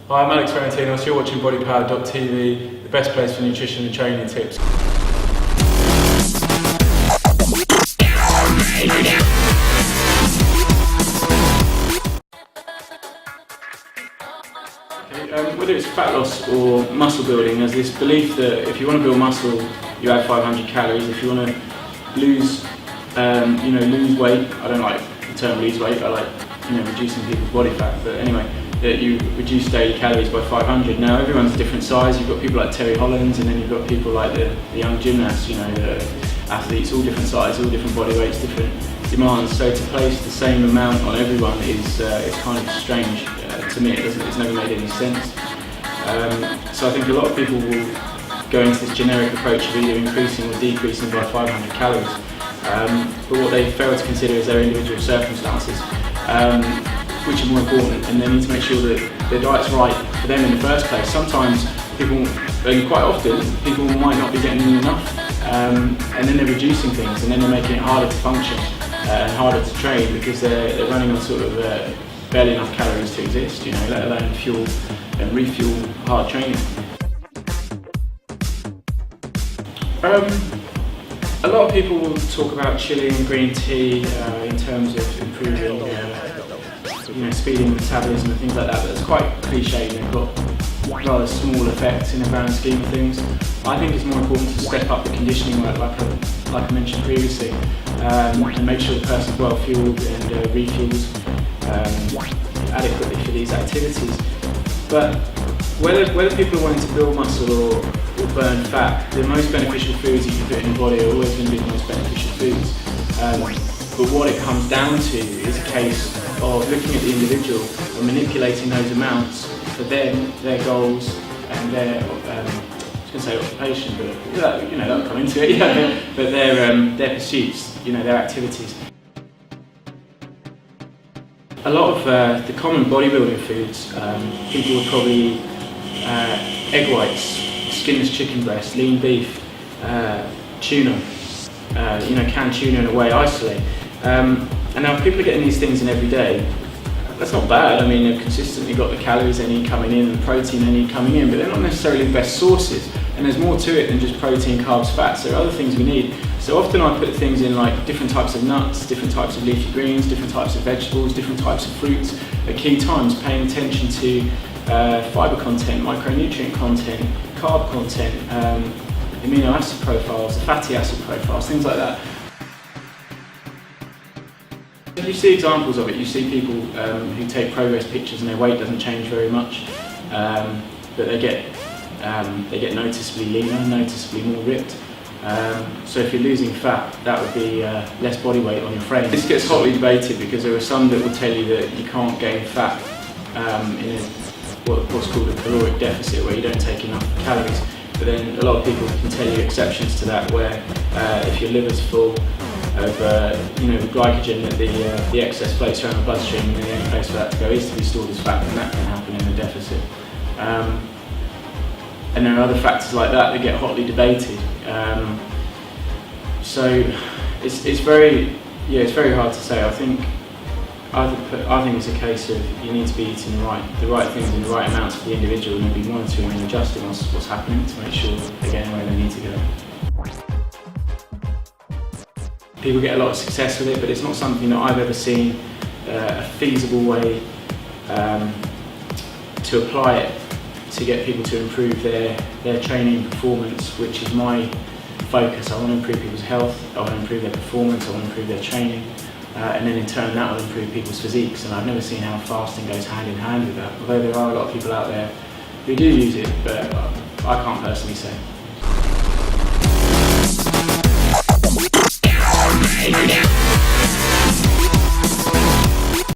Hi, I'm Alex Ferentinos. You're watching BodyPower.tv, the best place for nutrition and training tips. Whether it's fat loss or muscle building, there's this belief that if you want to build muscle, you add 500 calories. If you want to lose, lose weight, I don't like the term lose weight. I like, reducing people's body fat. But anyway, that you reduce daily calories by 500. Now everyone's a different size. You've got people like Terry Hollands, and then you've got people like the young gymnasts. The athletes, all different sizes, all different body weights, different demands. So to place the same amount on everyone is kind of strange to me. It's never made any sense. So I think a lot of people will go into this generic approach of either increasing or decreasing by 500 calories. But what they fail to consider is their individual circumstances, which are more important, and they need to make sure that their diet's right for them in the first place. Sometimes people, and quite often, people might not be getting enough, and then they're reducing things, and then they're making it harder to function and harder to train because they're running on sort of barely enough calories to exist, let alone fuel and refuel hard training. A lot of people will talk about chili and green tea in terms of improving, speeding metabolism and things like that, but it's quite cliche. They've got rather small effects in the grand scheme of things. I think it's more important to step up the conditioning work, like I mentioned previously, and make sure the person's well fueled and refuels adequately for these activities. But whether people are wanting to build muscle or burn fat, the most beneficial foods you can put in your body are always going to be the most beneficial foods. But what it comes down to is a case of looking at the individual and manipulating those amounts for them, their goals, and their I was going to say occupation, but that'll come into it. Yeah. But their pursuits, their activities. A lot of the common bodybuilding foods, people would probably egg whites, skinless chicken breast, lean beef, tuna, canned tuna in a whey isolate. And now people are getting these things in every day. That's not bad. I mean, they've consistently got the calories they need coming in and the protein they need coming in, but they're not necessarily the best sources. And there's more to it than just protein, carbs, fats. There are other things we need. So often I put things in like different types of nuts, different types of leafy greens, different types of vegetables, different types of fruits at key times, paying attention to fibre content, micronutrient content, carb content, amino acid profiles, fatty acid profiles, things like that. You see examples of it. You see people who take progress pictures and their weight doesn't change very much, but they get noticeably leaner, noticeably more ripped. So if you're losing fat, that would be less body weight on your frame. This gets hotly debated because there are some that will tell you that you can't gain fat in what's called a caloric deficit, where you don't take enough calories. But then a lot of people can tell you exceptions to that, where if your liver's full of glycogen, that the excess floats around the bloodstream, and the only place for that to go is to be stored as fat, and that can happen in a deficit. And there are other factors like that get hotly debated. So it's very hard to say. I think it's a case of you need to be eating the right things in the right amounts for the individual, and be monitoring and adjusting what's happening to make sure they're getting where they need to go. People get a lot of success with it, but it's not something that I've ever seen a feasible way to apply it to get people to improve their training performance, which is my focus. I want to improve people's health, I want to improve their performance, I want to improve their training, and then in turn that will improve people's physiques. And I've never seen how fasting goes hand in hand with that, although there are a lot of people out there who do use it, but I can't personally say.